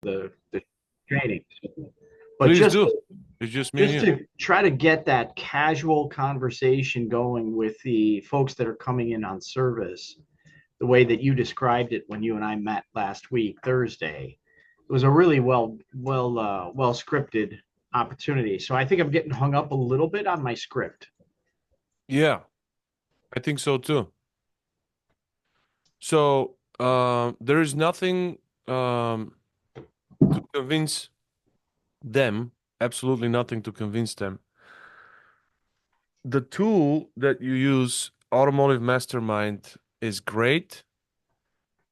the training. But Please just do. It's just me and just you. to try to get that casual conversation going with the folks that are coming in on service, the way that you described it when you and I met last week, Thursday, it was a really well scripted opportunity. So I think I'm getting hung up a little bit on my script. Yeah, I think so too. So there is nothing to convince them, absolutely nothing to convince them. The tool that you use, Automotive Mastermind, is great.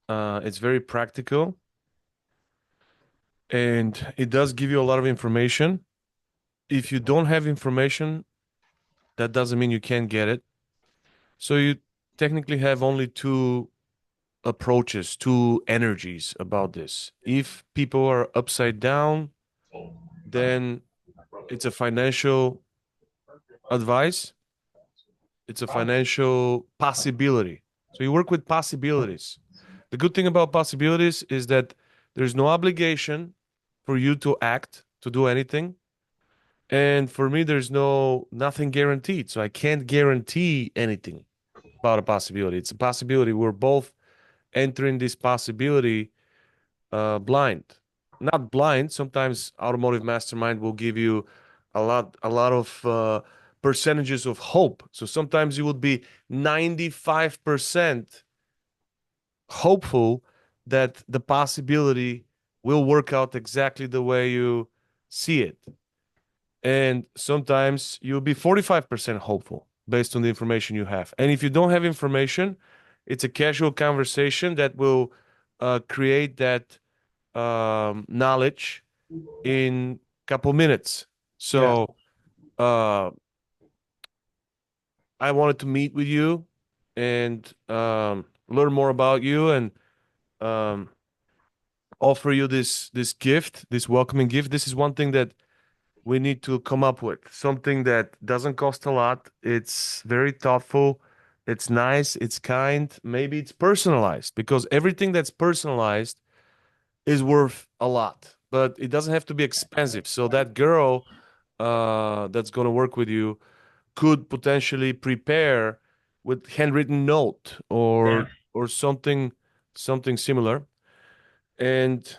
It's very practical and it does give you a lot of information. If you don't have information, that doesn't mean you can't get it. So you technically have only two approaches, two energies about this. If people are upside down, then it's a financial advice, it's a financial possibility. So you work with possibilities. The good thing about possibilities is that there's no obligation for you to act, to do anything. And for me, there's nothing guaranteed. So I can't guarantee anything about a possibility. It's a possibility. We're both entering this possibility blind. Not blind. Sometimes Automotive Mastermind will give you a lot of percentages of hope. So sometimes you would be 95% hopeful that the possibility will work out exactly the way you see it. And sometimes you'll be 45% hopeful based on the information you have. And if you don't have information, it's a casual conversation that will create that knowledge in a couple minutes. Yeah. So uh, I wanted to meet with you and learn more about you and um, offer you this gift, this welcoming gift. This is one thing that we need to come up with, something that doesn't cost a lot. It's very thoughtful. It's nice. It's kind. Maybe it's personalized because everything that's personalized is worth a lot, but it doesn't have to be expensive. So that girl that's going to work with you could potentially prepare with handwritten note Yeah. or something similar. And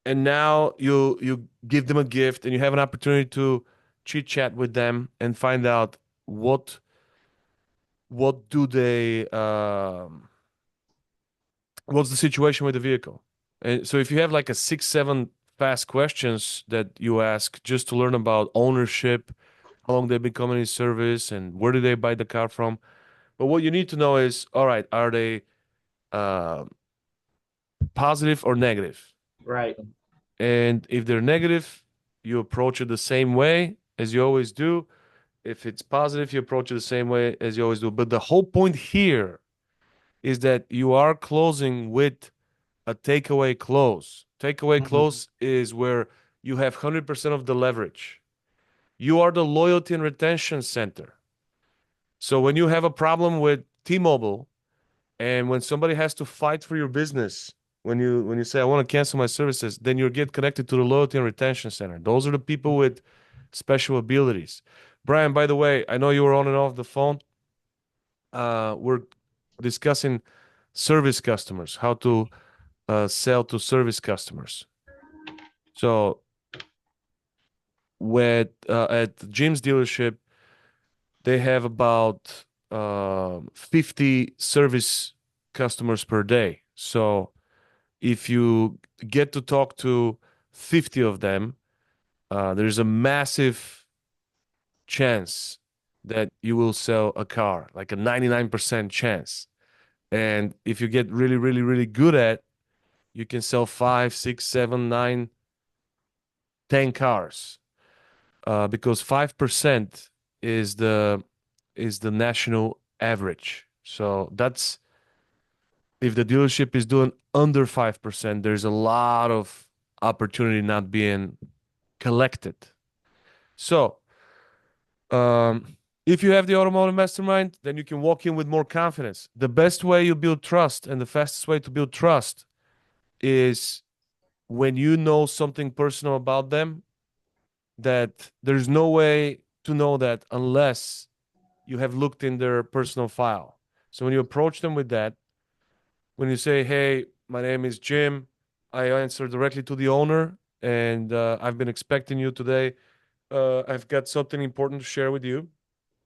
now you give them a gift and you have an opportunity to chit chat with them and find out what do they what's the situation with the vehicle. And so if you have like a 6 7 fast questions that you ask just to learn about ownership, how long they've been coming in service and where do they buy the car from, but what you need to know is, all right, are they uh, positive or negative? Right. And if they're negative, you approach it the same way as you always do. If it's positive, you approach it the same way as you always do. But the whole point here is that you are closing with a takeaway close. Takeaway Mhm. close is where you have 100% of the leverage. You are the loyalty and retention center. So when you have a problem with T-Mobile and when somebody has to fight for your business, when you say I want to cancel my services, then you get connected to the loyalty and retention center. Those are the people with special abilities. Brian, by the way, I know you were on and off the phone. We're discussing service customers, how to sell to service customers. So with at Jim's dealership, they have about 50 service customers per day. So if you get to talk to 50 of them, there's a massive chance that you will sell a car, like a 99% chance. And if you get really, really, really good at, you can sell five, six, seven, nine, 10 cars. Because 5% is the national average. So that's if the dealership is doing under 5%, there's a lot of opportunity not being collected. So, if you have the automotive mastermind, then you can walk in with more confidence. The best way you build trust and the fastest way to build trust is when you know something personal about them, that there's no way to know that unless you have looked in their personal file. So when you approach them with that, when you say, "Hey, my name is Jim. I answer directly to the owner, and I've been expecting you today. I've got something important to share with you.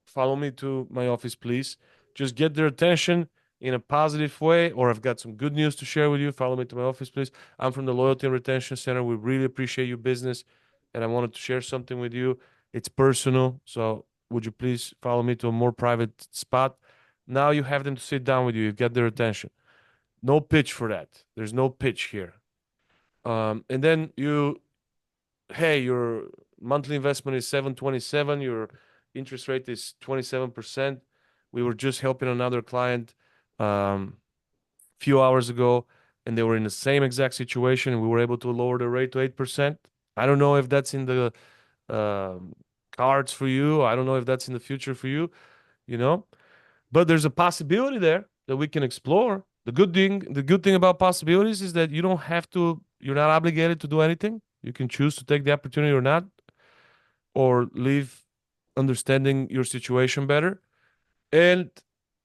Follow me to my office, please." Just get their attention in a positive way, or I've got some good news to share with you. Follow me to my office, please. I'm from the Loyalty and Retention Center. We really appreciate your business, and I wanted to share something with you. It's personal, so would you please follow me to a more private spot? Now you have them to sit down with you. You've got their attention. No pitch for that. There's no pitch here. And then hey, your monthly investment is 727. Your interest rate is 27%. We were just helping another client few hours ago, and they were in the same exact situation, and we were able to lower the rate to 8%. I don't know if that's in the cards for you. I don't know if that's in the future for you, you know, but there's a possibility there that we can explore. The good thing about possibilities is that you're not obligated to do anything. You can choose to take the opportunity or not, or leave understanding your situation better. And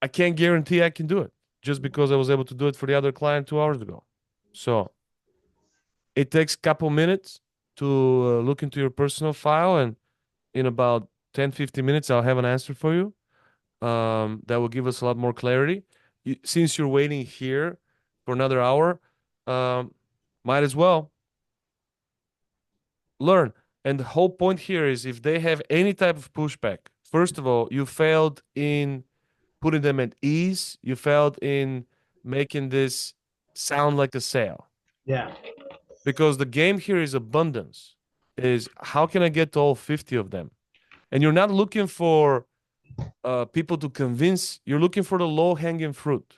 I can't guarantee I can do it just because I was able to do it for the other client 2 hours ago. So it takes a couple minutes to look into your personal file, and in about 10, 15 minutes, I'll have an answer for you. That will give us a lot more clarity. Since you're waiting here for another hour, might as well learn. And the whole point here is, if they have any type of pushback, first of all, you failed in putting them at ease. You failed in making this sound like a sale. Yeah. Because the game here is abundance. Is how can I get to all 50 of them? And you're not looking for people to convince. You're looking for the low-hanging fruit.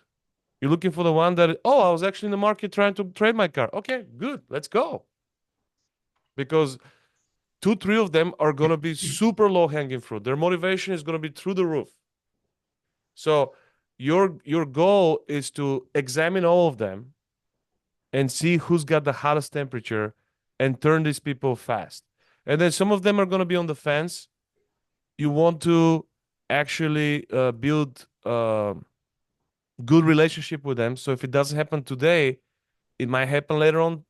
You're looking for the one that, oh, I was actually in the market trying to trade my car. Okay, good. Let's go. Because 2, 3 of them are going to be super low-hanging fruit. Their motivation is going to be through the roof. So your goal is to examine all of them and see who's got the hottest temperature and turn these people fast. And then some of them are going to be on the fence. You want to actually build good relationship with them. So if it doesn't happen today, it might happen later on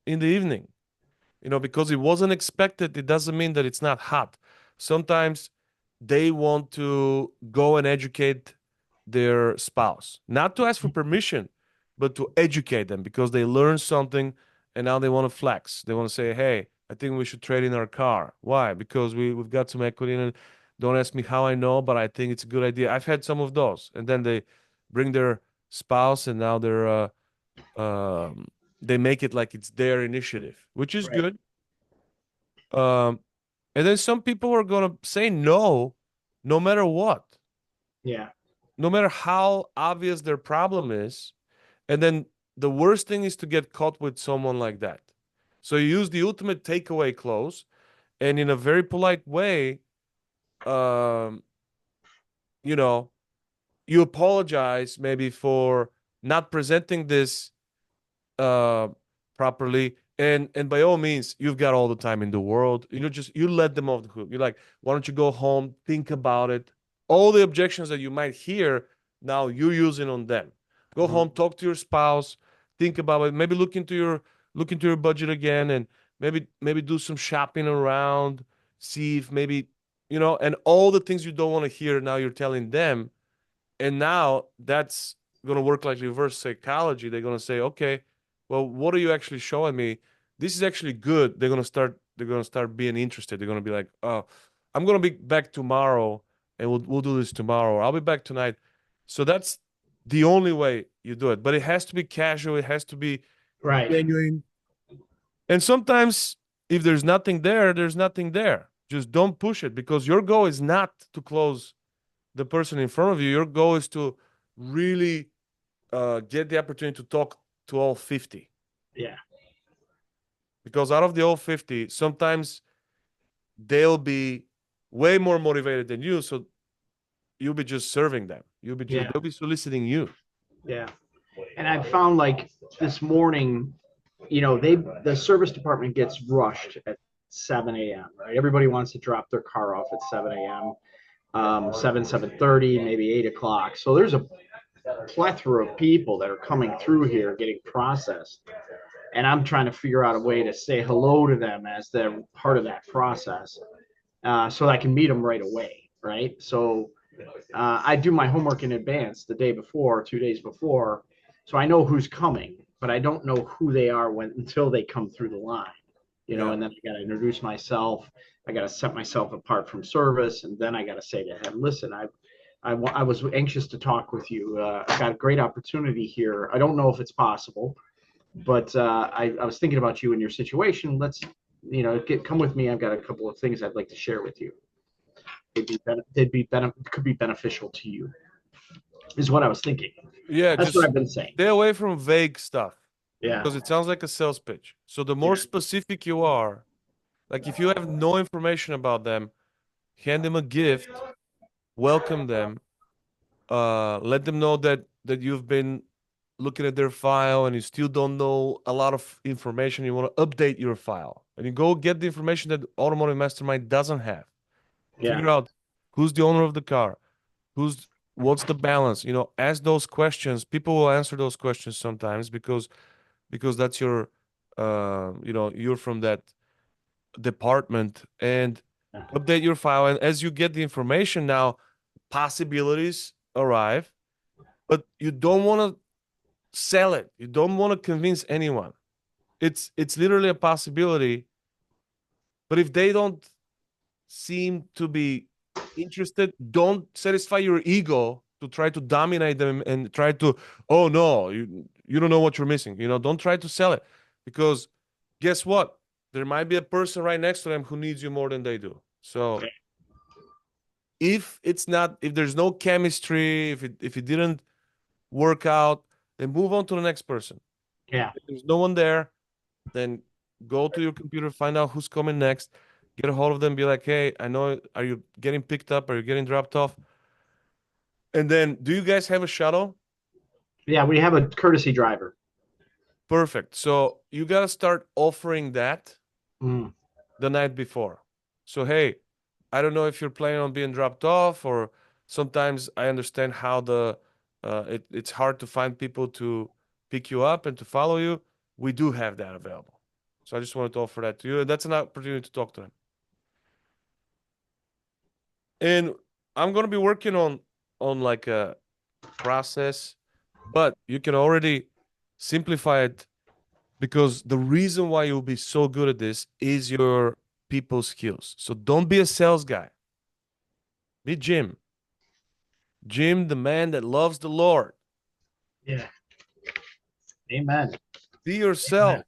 in the evening. Because it wasn't expected, it doesn't mean that it's not hot. Sometimes they want to go and educate their spouse, not to ask for permission, but to educate them because they learned something and now they want to flex. They want to say, "Hey, I think we should trade in our car." Why? Because we've got some equity in it. Don't ask me how I know, but I think it's a good idea. I've had some of those. And then they bring their spouse, and now they make it like it's their initiative, which is Right. good. And then some people are going to say no matter what, Yeah. no matter how obvious their problem is. And then the worst thing is to get caught with someone like that. So you use the ultimate takeaway clause, and in a very polite way, um, you apologize maybe for not presenting this uh, properly. And by all means, you've got all the time in the world. You let them off the hook. You're like, "Why don't you go home, think about it?" All the objections that you might hear now, you're using on them. Go Mhm. home, talk to your spouse, think about it. Maybe look into your budget again, and maybe do some shopping around. See if maybe and all the things you don't want to hear now you're telling them. And now that's going to work like reverse psychology. They're going to say, "Okay, well, what are you actually showing me? This is actually good." They're going to start being interested. They're going to be like, "Oh, I'm going to be back tomorrow, and we'll do this tomorrow. Or I'll be back tonight." So that's the only way you do it. But it has to be casual. It has to be Right. genuine. And sometimes if there's nothing there, there's nothing there. Just don't push it, because your goal is not to close the person in front of you. Your goal is to really get the opportunity to talk to all 50. Yeah. Because out of the all 50, sometimes they'll be way more motivated than you. So you'll be just serving them. They'll be soliciting you. Yeah. And I found, like, this morning, the service department gets rushed at 7 a.m. Right? Everybody wants to drop their car off at 7 a.m. 7:30, maybe 8 o'clock. So there's a plethora of people that are coming through here getting processed, and I'm trying to figure out a way to say hello to them as they're part of that process, so I can meet them right away. Right. So I do my homework in advance the day before, 2 days before, so I know who's coming, but I don't know who they are until they come through the line. Yeah. And then I got to introduce myself. I got to set myself apart from service, and then I got to say to him, "Listen, I was anxious to talk with you. I got a great opportunity here. I don't know if it's possible, but I was thinking about you and your situation. Let's, come with me. I've got a couple of things I'd like to share with you. Could be beneficial to you." Is what I was thinking. Yeah, That's just what I've been saying. stay away from vague stuff Yeah. because it sounds like a sales pitch. So the more Yeah. specific you are, like if you have no information about them, hand them a gift, welcome them, let them know that you've been looking at their file and you still don't know a lot of information. You want to update your file, and you go get the information that Automotive Mastermind doesn't have. Yeah. Figure out who's the owner of the car, what's the balance. Ask those questions. People will answer those questions sometimes because that's your you're from that department, and Yeah. update your file. And as you get the information now, possibilities arrive, but you don't want to sell it. You don't want to convince anyone. It's literally a possibility, but if they don't seem to be interested, don't satisfy your ego to try to dominate them and try to, oh no, you don't know what you're missing. Don't try to sell it, because guess what? There might be a person right next to them who needs you more than they do. So if there's no chemistry, if it didn't work out, then move on to the next person. Yeah. If there's no one there, then go to your computer, find out who's coming next, get a hold of them, be like, hey, I know, are you getting picked up? Are you getting dropped off? And then, do you guys have a shuttle? Yeah. We have a courtesy driver. Perfect. So you got to start offering that Mm. the night before. So, hey, I don't know if you're planning on being dropped off, or sometimes I understand how it's hard to find people to pick you up and to follow you. We do have that available. So I just wanted to offer that to you. And that's an opportunity to talk to them. And I'm going to be working on like a process, but you can already simplify it, because the reason why you'll be so good at this is your people skills. So don't be a sales guy. Be Jim. Jim, the man that loves the Lord. Yeah. Amen. Be Amen. yourself.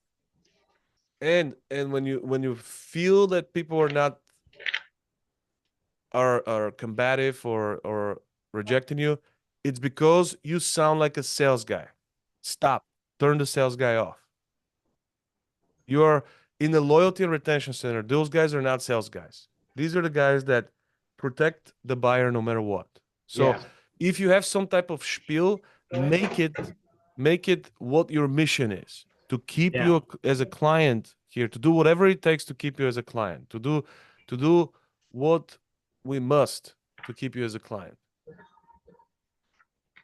And when you feel that people are combative or rejecting you, it's because you sound like a sales guy. Stop. Turn the sales guy off. You are in the loyalty and retention center. Those guys are not sales guys. These are the guys that protect the buyer no matter what. So Yeah. if you have some type of spiel, make it what your mission is, to keep Yeah. you as a client here, to do whatever it takes to keep you as a client, to do what we must to keep you as a client.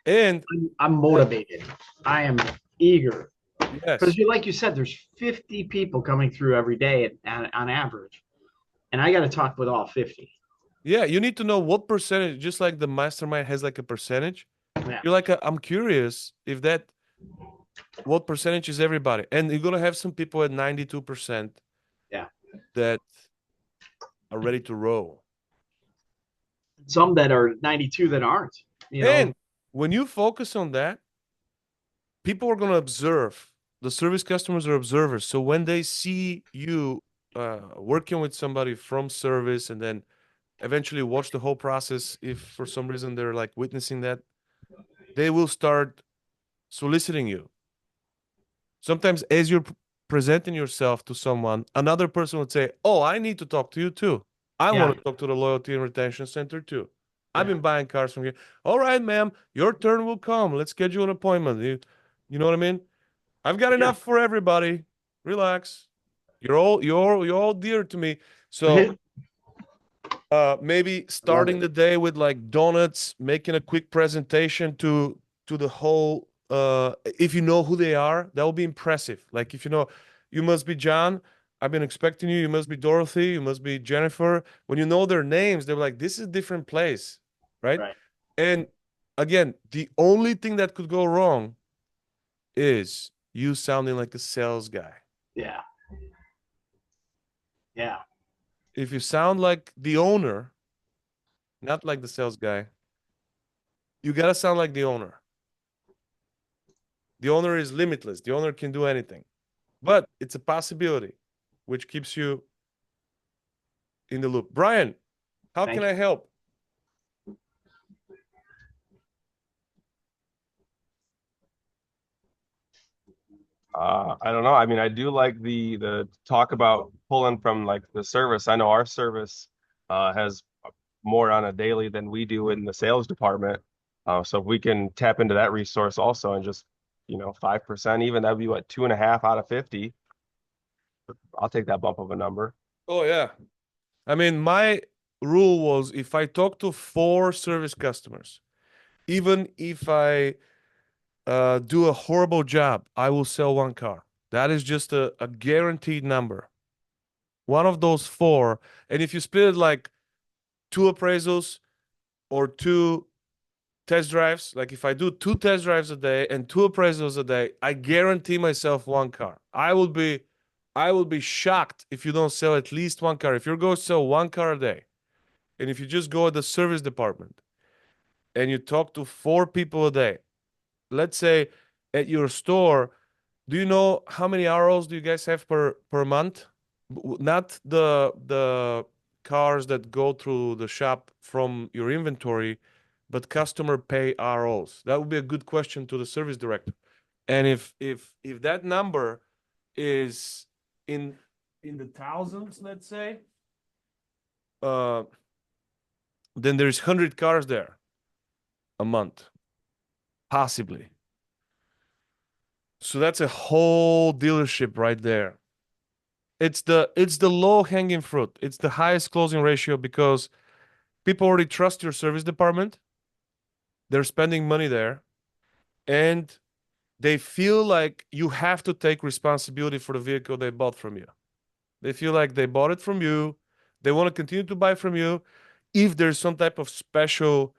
And I'm motivated. I am eager because yes, like you said, there's 50 people coming through every day on average, and I got to talk with all 50. yeah, you need to know what percentage, just like the mastermind has like a percentage. Yeah. You're like, I'm curious if what percentage is everybody? And you're gonna have some people at 92% Yeah. that are ready to roll. Some that are 92 that aren't. And when you focus on that, people are gonna observe. The service customers are observers. So when they see you working with somebody from service, and then eventually watch the whole process, if for some reason they're like witnessing that, they will start soliciting you. Sometimes as you're presenting yourself to someone, another person would say, oh, I need to talk to you too. I Yeah. want to talk to the loyalty and retention center too. I've Yeah. been buying cars from you. All right, ma'am, your turn will come. Let's schedule an appointment. You know what I mean? I've got Yeah. enough for everybody. Relax. You're all dear to me. So maybe Love starting it. the day with like donuts, making a quick presentation to the whole if you know who they are, that will be impressive. Like if you know you must be John, I've been expecting you, you must be Dorothy, you must be Jennifer. When you know their names, they're like, this is a different place, right? Right. And again, the only thing that could go wrong is you sounding like a sales guy. Yeah. Yeah. If you sound like the owner, not like the sales guy, you gotta sound like the owner. The owner is limitless. The owner can do anything, but it's a possibility, which keeps you in the loop. Brian, how can Thank you. I help? I don't know. I mean, I do like the talk about pulling from like the service. I know our service has more on a daily than we do in the sales department. So if we can tap into that resource also and just, 5% even, that'd be what, 2.5 out of 50. I'll take that bump of a number. Oh yeah. I mean, my rule was if I talk to 4 service customers, even if I do a horrible job, I will sell 1 car. That is just a guaranteed number. One of those 4, and if you split it like 2 appraisals or 2 test drives, like if I do 2 test drives a day and 2 appraisals a day, I guarantee myself 1 car. I will be shocked if you don't sell at least 1 car. If you're going to sell 1 car a day, and if you just go at the service department and you talk to 4 people a day, let's say at your store, do you know how many ROs do you guys have per month? Not the cars that go through the shop from your inventory, but customer pay ROs. That would be a good question to the service director. And if that number is in the thousands, let's say, uh, then there's 100 cars there a month, possibly. So that's a whole dealership right there. It's the low hanging fruit. It's the highest closing ratio because people already trust your service department. They're spending money there, and they feel like you have to take responsibility for the vehicle they bought from you. They feel like they bought it from you. They want to continue to buy from you if there's some type of special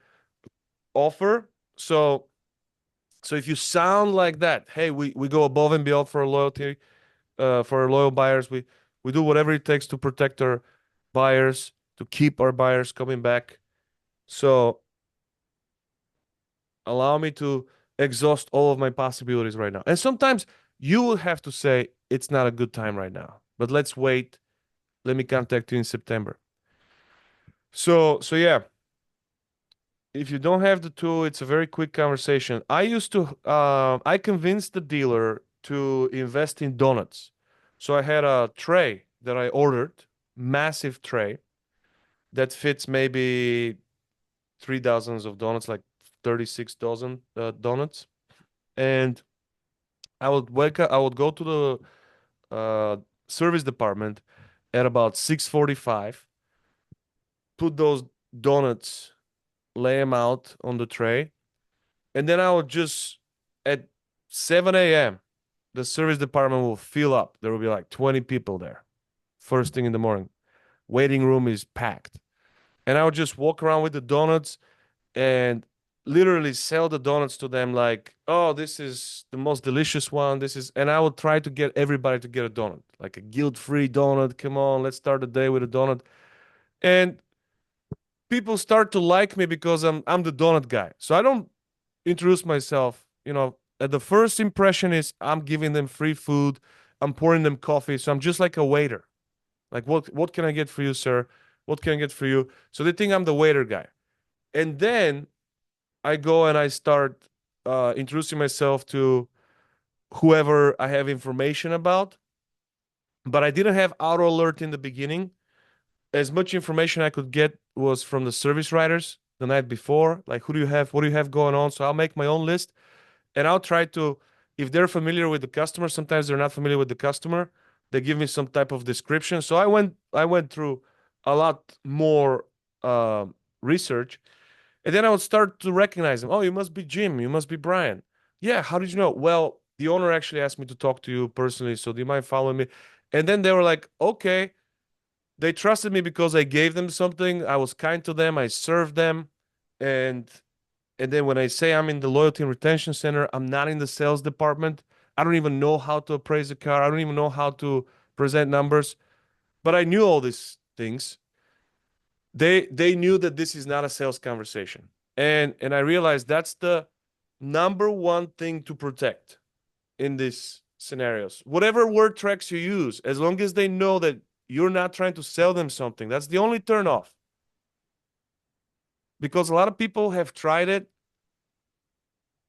offer. So if you sound like that, hey, we go above and beyond for our loyalty, for our loyal buyers. We do whatever it takes to protect our buyers, to keep our buyers coming back. So allow me to exhaust all of my possibilities right now. And sometimes you will have to say it's not a good time right now, but let's wait. Let me contact you in September. So yeah, if you don't have the tool, it's a very quick conversation. I convinced the dealer to invest in donuts. So I had a tray that I ordered, massive tray that fits maybe 3 dozens of donuts, like 36 dozen donuts. And I would go to the service department at about 6:45, put those donuts, lay them out on the tray, and then I would just at 7 a.m. the service department will fill up. There will be like 20 people there, first thing in the morning. Waiting room is packed, and I would just walk around with the donuts and literally sell the donuts to them like, oh, this is the most delicious one. And I would try to get everybody to get a donut, like a guilt-free donut. Come on, let's start the day with a donut. And people start to like me because I'm the donut guy. So I don't introduce myself, at the first impression is I'm giving them free food, I'm pouring them coffee. So I'm just like a waiter. Like, what can I get for you, sir? What can I get for you? So they think I'm the waiter guy. And then I go and I start introducing myself to whoever I have information about. But I didn't have auto alert in the beginning. As much information I could get was from the service writers the night before. Like, who do you have? What do you have going on? So I'll make my own list and I'll try to If they're familiar with the customer, sometimes they're not familiar with the customer. They give me some type of description. So I went through a lot more research, and then I would start to recognize them. Oh, you must be Jim. You must be Brian. Yeah, how did you know? Well, the owner actually asked me to talk to you personally, so do you mind following me? And then they were like, okay. They trusted me because I gave them something. I was kind to them. I served them. And and then when I say I'm in the loyalty and retention center, I'm not in the sales department. I don't even know how to appraise a car. I don't even know how to present numbers. But I knew all these things. They knew that this is not a sales conversation. And I realized that's the number one thing to protect in these scenarios. Whatever word tracks you use, as long as they know that you're not trying to sell them something, that's the only turn off. Because a lot of people have tried it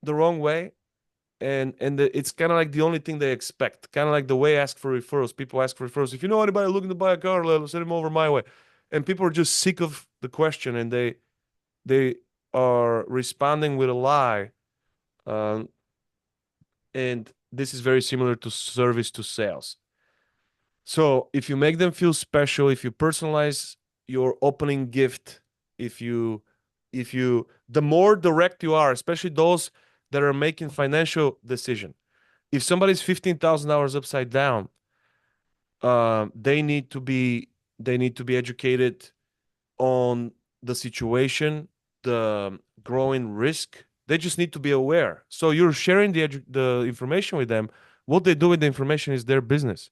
the wrong way, and it's kind of like the only thing they expect. Kind of like the way ask for referrals. People ask for referrals. If you know anybody looking to buy a car, send them over my way. And people are just sick of the question, and they are responding with a lie. Um, and this is very similar to service to sales. So if you make them feel special, if you personalize your opening gift, if you the more direct you are, especially those that are making financial decision. If somebody's $15,000 upside down, they need to be educated on the situation, the growing risk. They just need to be aware. So you're sharing the information with them. What they do with the information is their business.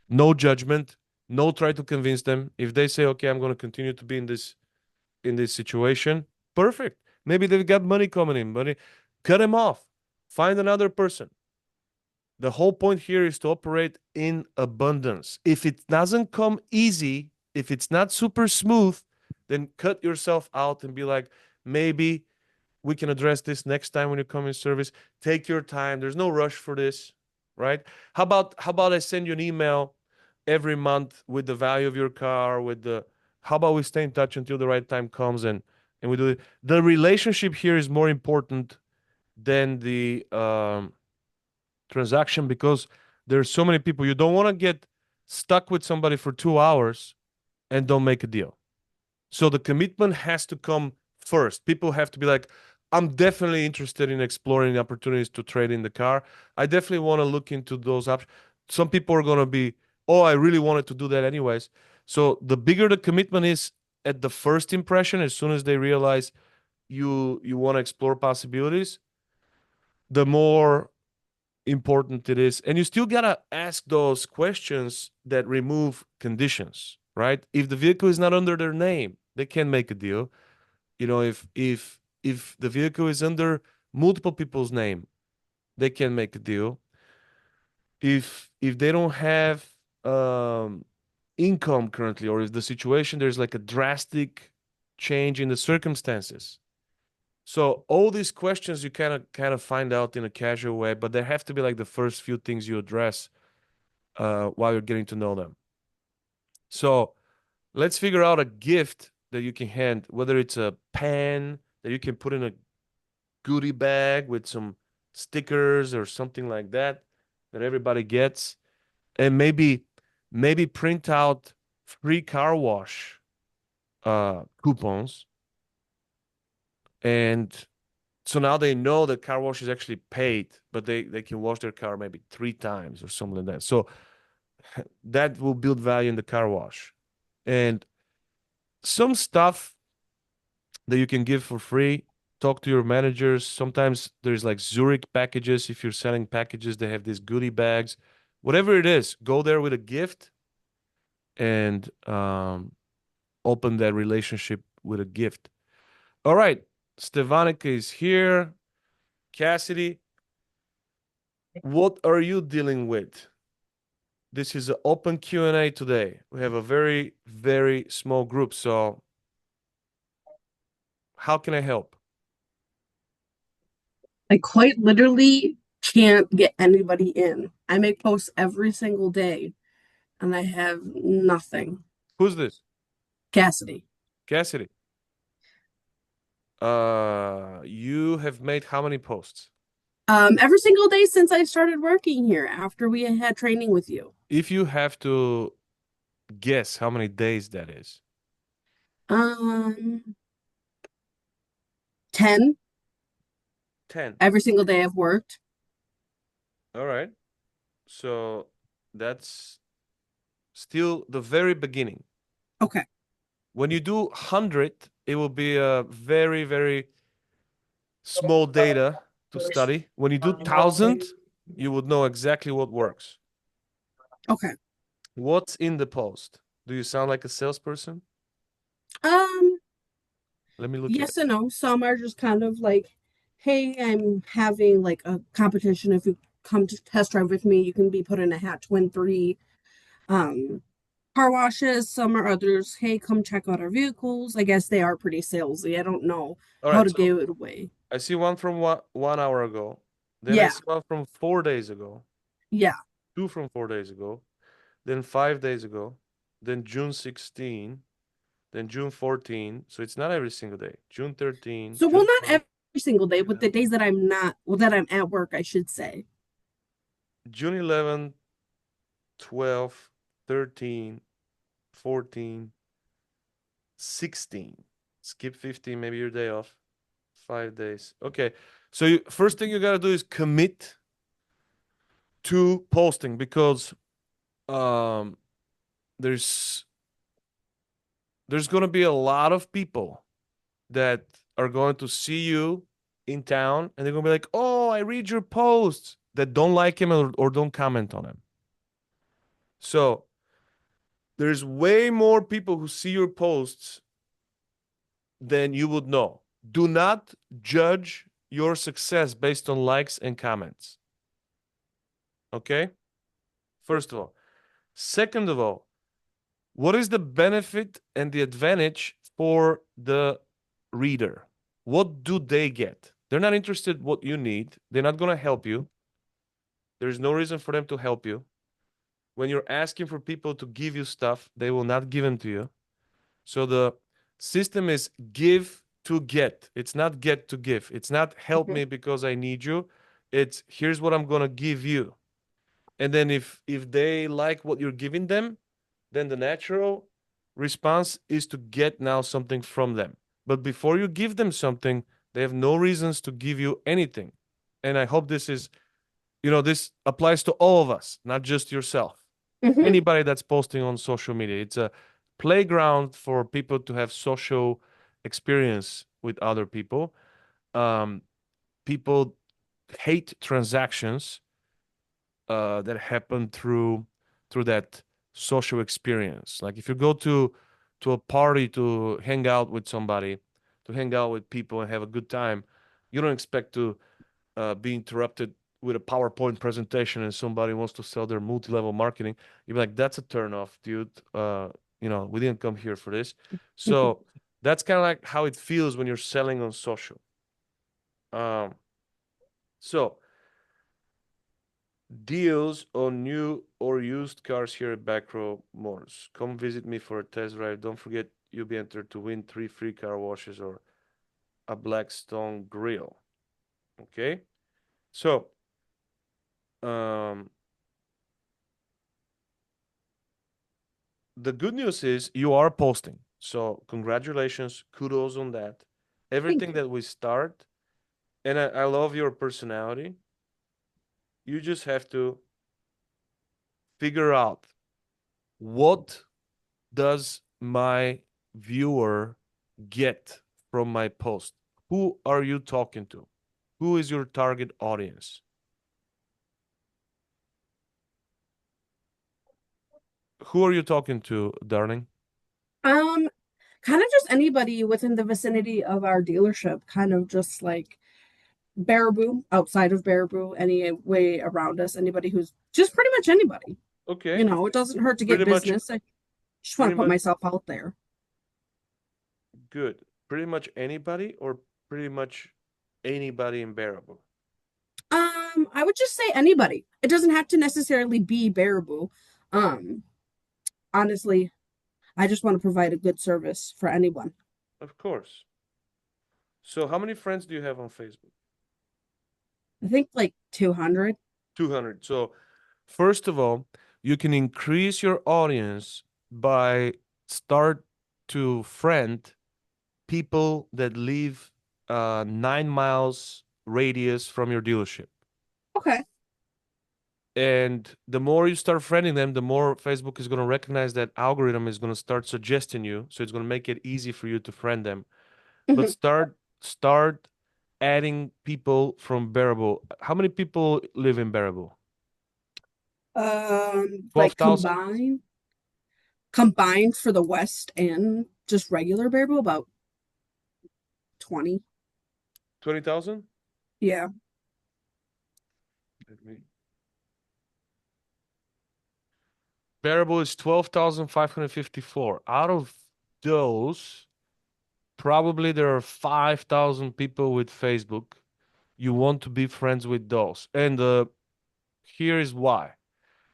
No judgment, no try to convince them. If they say, okay, I'm going to continue to be in this situation, perfect. Maybe they've got money coming in, money. Cut them off. Find another person. The whole point here is to operate in abundance. If it doesn't come easy, if it's not super smooth, then cut yourself out and be like, maybe we can address this next time when you come in service. Take your time. There's no rush for this, right? How about I send you an email every month with the value of your car, how about we stay in touch until the right time comes, and we do it. The relationship here is more important than the transaction, because there's so many people. You don't want to get stuck with somebody for 2 hours and don't make a deal. So the commitment has to come first. People have to be like, I'm definitely interested in exploring opportunities to trade in the car. I definitely want to look into those options. Some people are going to be, oh, I really wanted to do that anyways. So the bigger the commitment is at the first impression, as soon as they realize you want to explore possibilities, the more important it is. And you still gotta ask those questions that remove conditions, right? If the vehicle is not under their name, they can't make a deal. If the vehicle is under multiple people's name, they can make a deal. If they don't have income currently, or if the situation there's like a drastic change in the circumstances. So all these questions you kind of find out in a casual way, but there have to be like the first few things you address while you're getting to know them. So let's figure out a gift that you can hand, whether it's a pen that you can put in a goodie bag with some stickers or something like that everybody gets, and maybe print out free car wash coupons, and so now they know that car wash is actually paid, but they can wash their car maybe 3 times or something like that. So that will build value in the car wash. And some stuff that you can give for free, talk to your managers. Sometimes there's like Zurich packages. If you're selling packages, they have these goodie bags. Whatever it is, go there with a gift and open that relationship with a gift. All right. Stevanica is here. Cassidy, what are you dealing with? This is an open Q&A today. We have a very, very small group. So how can I help? I quite literally can't get anybody in. I make posts every single day and I have nothing. Who's this? Cassidy. Cassidy. You have made how many posts? Every single day since I started working here after we had training with you. If you have to guess how many days that is. 10 10. every single day I've worked. All right. So that's still the very beginning. Okay. When you do 100, it will be a very, very small data to study. When you do 1,000, you would know exactly what works. Okay. What's in the post? Do you sound like a salesperson? Um, Let me look at it. yes and no. Some are just kind of like, hey, I'm having like a competition. If you come to test drive with me, you can be put in a hat to win 3 um car washes. Some are others, hey, come check out our vehicles. I guess they are pretty salesy. I don't know All how right. to So give it away. I see one from 1 hour ago. Then I Yeah, see one from 4 days ago. yeah. 2 from 4 days ago. Then 5 days ago. Then June 16. Then June 14. So it's not every single day. June 13. So, well, June not 12. every single day, but the days that I'm not, well, that I'm at work, I should say. June 11, 12, 13, 14, 16. Skip 15, maybe your day off. 5 days. Okay. So first thing you got to do is commit to posting, because um there's going to be a lot of people that are going to see you in town, and they're going to be like, "Oh, I read your posts," that don't like him or don't comment on him. So there's way more people who see your posts than you would know. Do not judge your success based on likes and comments. Okay? First of all. Second of all, what is the benefit and the advantage for the reader? What do they get? They're not interested what you need. They're not going to help you. There's no reason for them to help you. When you're asking for people to give you stuff, they will not give them to you. So the system is give to get. It's not get to give. It's not help me because I need you. It's here's what I'm going to give you. And then if they like what you're giving them, then the natural response is to get now something from them. But before you give them something, they have no reasons to give you anything. And I hope this is, this applies to all of us, not just yourself. Anybody that's posting on social media. It's a playground for people to have social experience with other people. People hate transactions that happen through that social experience. Like if you go to a party to hang out with somebody, to hang out with people and have a good time, you don't expect to be interrupted with a PowerPoint presentation and somebody wants to sell their multi-level marketing. You're like, that's a turn off, dude. We didn't come here for this. So that's kind of like how it feels when you're selling on social. So deals on new or used cars here at Backrow Motors. Come visit me for a test drive. Don't forget you'll be entered to win 3 free car washes or a Blackstone grill. Okay? So, the good news is you are posting. So, congratulations, kudos on that. Everything that we start, and I love your personality. You just have to figure out, what does my viewer get from my post? Who are you talking to? Who is your target audience? Who are you talking to, darling? Kind of just anybody within the vicinity of our dealership, kind of just like Baraboo, outside of Baraboo, any way around us, anybody who's just pretty much anybody. Okay. You know, it doesn't hurt to get Pretty much, business. I just want to pretty put much myself out there. good. Pretty much anybody, or pretty much anybody in Baraboo? I would just say anybody. It doesn't have to necessarily be Baraboo. Um, Honestly, I just want to provide a good service for anyone. Of course. So how many friends do you have on Facebook? I think like 200. 200. So, first of all, you can increase your audience by start to friend people that live 9 miles radius from your dealership. Okay. And the more you start friending them, the more Facebook is going to recognize that algorithm is going to start suggesting you. So it's going to make it easy for you to friend them. But Mhm. start adding people from Bearable. How many people live in Bearable? Like 12,000? combined for the West and just regular Bearable, about 20. 20,000? Yeah. Bearable is 12,554. Out of those, probably there are 5,000 people with Facebook. You want to be friends with those. And here is why.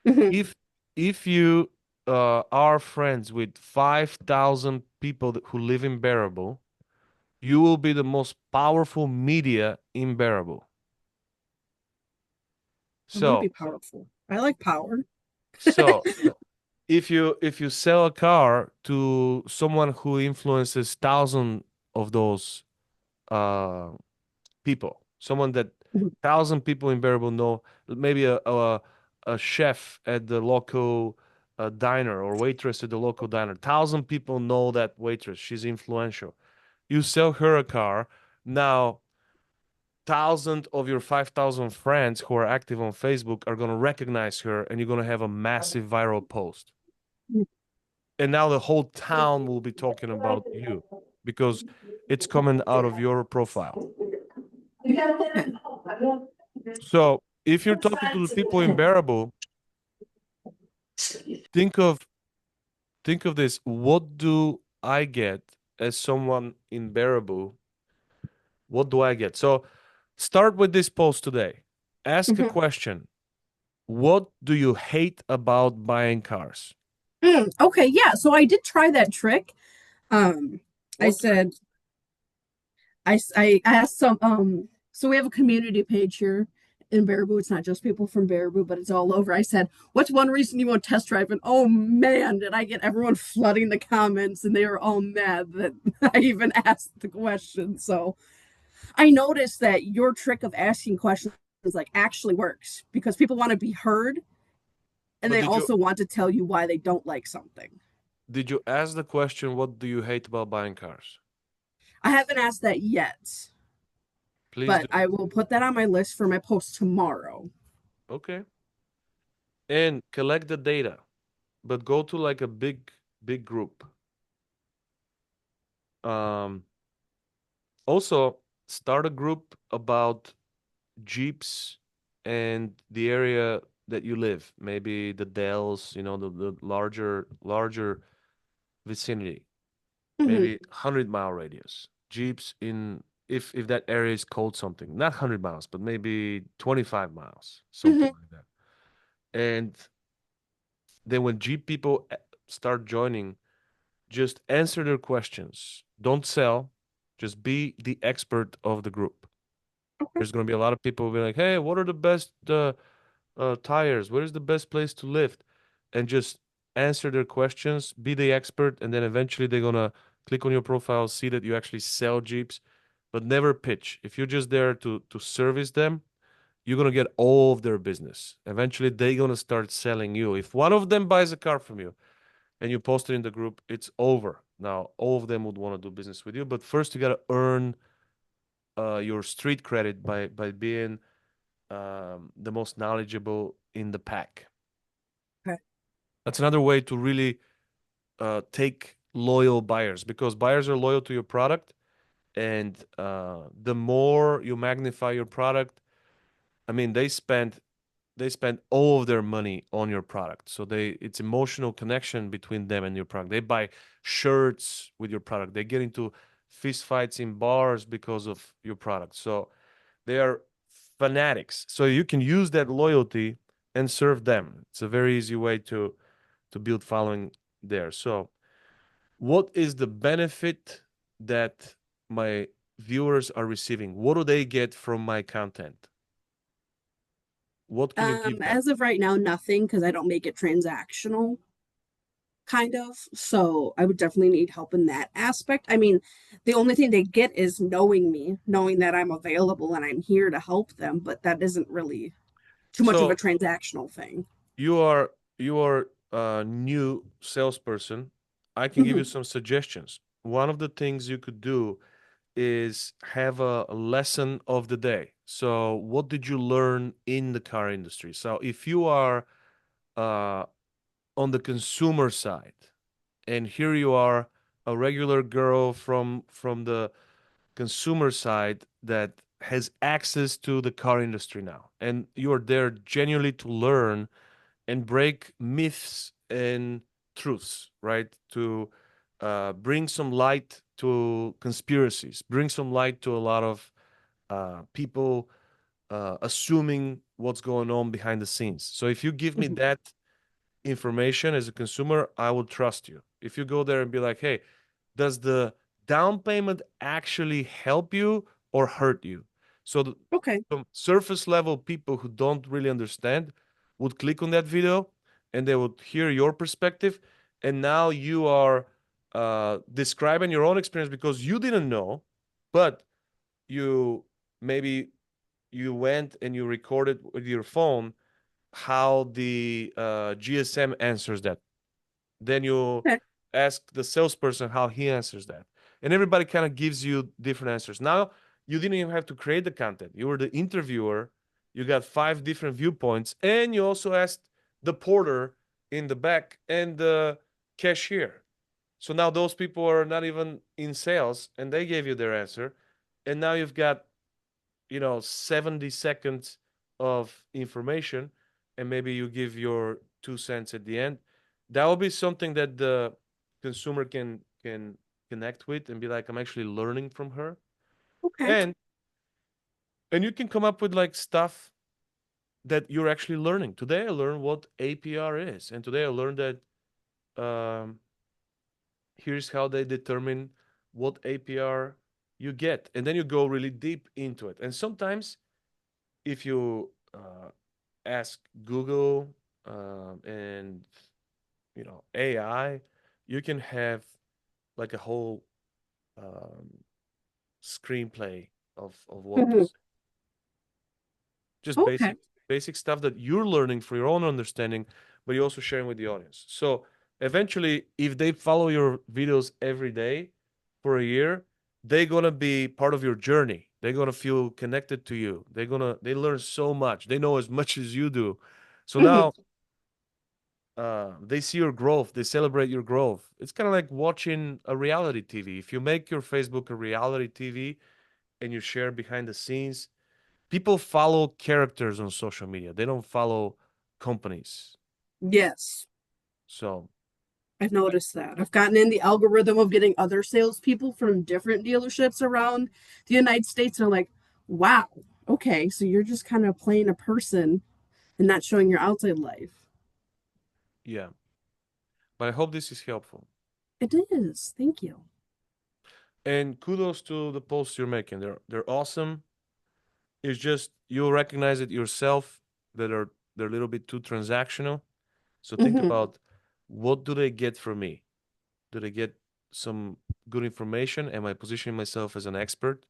Mhm. If you are friends with 5,000 people who live in Bearable, you will be the most powerful media in Bearable. I want to be So, powerful. I like power. so if you sell a car to someone who influences thousands of those uh people, someone that Mhm. 1,000 people in Bearable know, maybe a chef at the local diner or waitress at the local diner. 1,000 people know that waitress. She's influential. You sell her a car. Now, 1,000 of your 5,000 friends who are active on Facebook are going to recognize her, and you're going to have a massive viral post. And now the whole town will be talking about you because it's coming out of your profile. So if you're talking to the people in Bearable, think of this. What do I get as someone in Bearable? What do I get? So start with this post today. Ask a Mhm. question. What do you hate about buying cars? Okay, yeah. So I did try that trick. Um, I What trick? said I asked some so we have a community page here in Baraboo. It's not just people from Baraboo, but it's all over. I said, "What's one reason you want test drive?" And oh man, did I get everyone flooding the comments, and they were all mad that I even asked the question. So I noticed that your trick of asking questions like actually works because people want to be heard and But they did you also want to tell you why they don't like something. ask the question, what do you hate about buying cars? I haven't asked that yet, Please but do. I will put that on my list for my post tomorrow. Okay. And collect the data, but go to like a big group. Um, Also start a group about Jeeps and the area that you live, maybe the Dells, the larger vicinity, Hmm. maybe 100-mile radius. Jeeps in if that area is called something, not 100 miles, but maybe 25 miles, something Hmm. like that. And then when Jeep people start joining, just answer their questions. Don't sell, just be the expert of the group. Okay. There's going to be a lot of people who be like, hey, what are the best tires? Where is the best place to lift? And just answer their questions, be the expert, and then eventually they're going to click on your profile, see that you actually sell Jeeps, but never pitch. If you're just there to service them, you're going to get all of their business. Eventually they're going to start selling you. If one of them buys a car from you and you post it in the group, it's over. Now, all of them would want to do business with you, but first you got to earn your street credit by being the most knowledgeable in the pack. Okay. That's another way to really take loyal buyers because buyers are loyal to your product, and the more you magnify your product, I mean, they spend all of their money on your product, so it's emotional connection between them and your product. They buy shirts with your product. They get into fist fights in bars because of your product. So they are fanatics. So you can use that loyalty and serve them. It's a very easy way to build following there. So what is the benefit that my viewers are receiving? What do they get from my content? What can you give them? As of right now, nothing because I don't make it transactional, kind of. So I would definitely need help in that aspect. I mean, the only thing they get is knowing me, knowing that I'm available and I'm here to help them, but that isn't really too much of a So transactional thing. you are a new salesperson. I can give you Mhm. some suggestions. One of the things you could do is have a lesson of the day. So what did you learn in the car industry? So if you are uh, on the consumer side, and here you are, a regular girl from the consumer side that has access to the car industry now, and you are there genuinely to learn and break myths and truths, right? To bring some light to conspiracies, bring some light to a lot of people assuming what's going on behind the scenes. So if you give me Mhm. that information as a consumer, I will trust you. If you go there and be like, hey, does the down payment actually help you or hurt you? So Okay. some surface level people who don't really understand would click on that video and they would hear your perspective. And now you are describing your own experience because you didn't know, but you maybe you went and you recorded with your phone how the GSM answers that. Then you Okay. ask the salesperson how he answers that. And everybody kind of gives you different answers. Now, you didn't even have to create the content. You were the interviewer. You got 5 different viewpoints. And you also asked the porter in the back and the cashier. So now those people are not even in sales and they gave you their answer. And now you've got 70 seconds of information and maybe you give your 2 cents at the end. That will be something that the consumer can connect with and be like, I'm actually learning from her. Okay. And you can come up with like stuff that you're actually learning. Today I learned what APR is, and today I learned that um, here's how they determine what APR you get, and then you go really deep into it. And sometimes if you ask Google and AI, you can have like a whole um, screenplay of what to Mhm. say. Just Okay. basic stuff that you're learning for your own understanding, but you're also sharing with the audience. So eventually, if they follow your videos every day for a year, they're gonna be part of your journey. They're gonna feel connected to you. They learn so much. They know as much as you do. So Mhm. now they see your growth. They celebrate your growth. It's kind of like watching a reality TV. If you make your Facebook a reality TV and you share behind the scenes, people follow characters on social media. They don't follow companies. Yes. So I've noticed that. I've gotten in the algorithm of getting other salespeople from different dealerships around the United States, and I'm like, wow, okay, so you're just kind of playing a person and not showing your outside life. yeah, but I hope this is helpful. It is. Thank you. And kudos to the posts you're making. They're awesome. It's just you recognize it yourself that they're a little bit too transactional. So think Hmm. about what do they get from me? Do they get some good information? Am I positioning myself as an expert?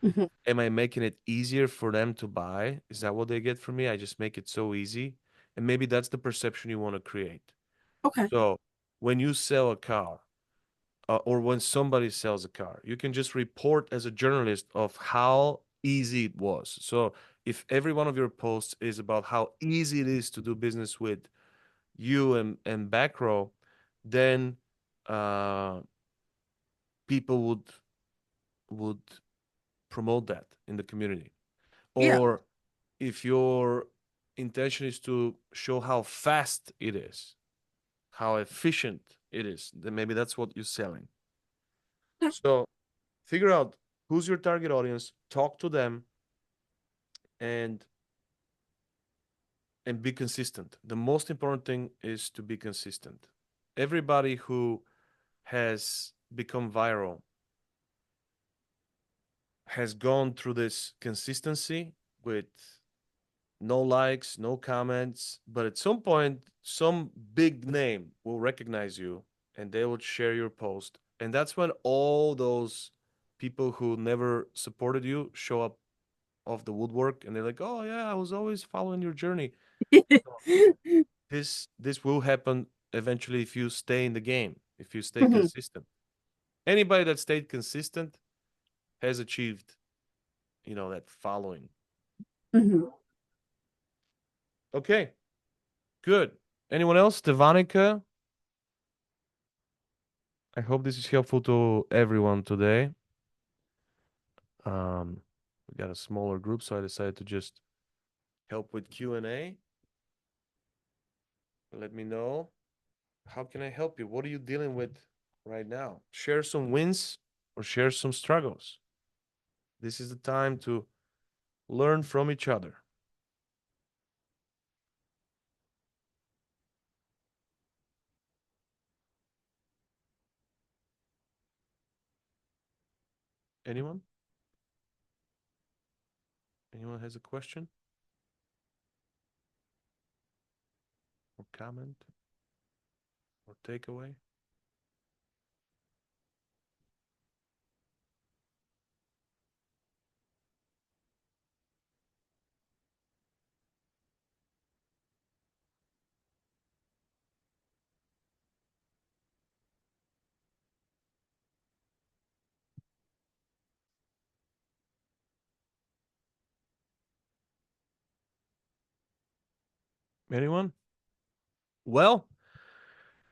Hmm. Am I making it easier for them to buy? Is that what they get from me? I just make it so easy. And maybe that's the perception you want to create. Okay. So when you sell a car, or when somebody sells a car, you can just report as a journalist of how easy it was. So if every one of your posts is about how easy it is to do business with you and Backrow, then uh, people would promote that in the community. Yeah. Or if your intention is to show how fast it is, how efficient it is, then maybe that's what you're selling. So figure out who's your target audience, talk to them, and be consistent. The most important thing is to be consistent. Everybody who has become viral has gone through this consistency with no likes, no comments, but at some point, some big name will recognize you and they will share your post. And that's when all those people who never supported you show up off the woodwork and they're like, "Oh yeah, I was always following your journey." This will happen eventually if you stay in the game, if you stay Mhm, consistent. Anybody that stayed consistent has achieved, that following. mhm. Okay, good. Anyone else? Stevanica? I hope this is helpful to everyone today. We got a smaller group, so I decided to just help with Q&A. Let me know. How can I help you? What are you dealing with right now? Share some wins or share some struggles. This is the time to learn from each other. Anyone? Anyone has a question or comment or takeaway? Anyone? Well,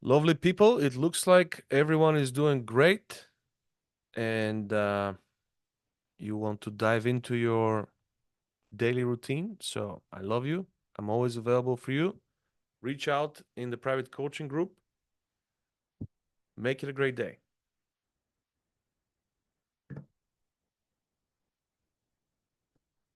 lovely people. It looks like everyone is doing great and you want to dive into your daily routine. So I love you. I'm always available for you. Reach out in the private coaching group. Make it a great day.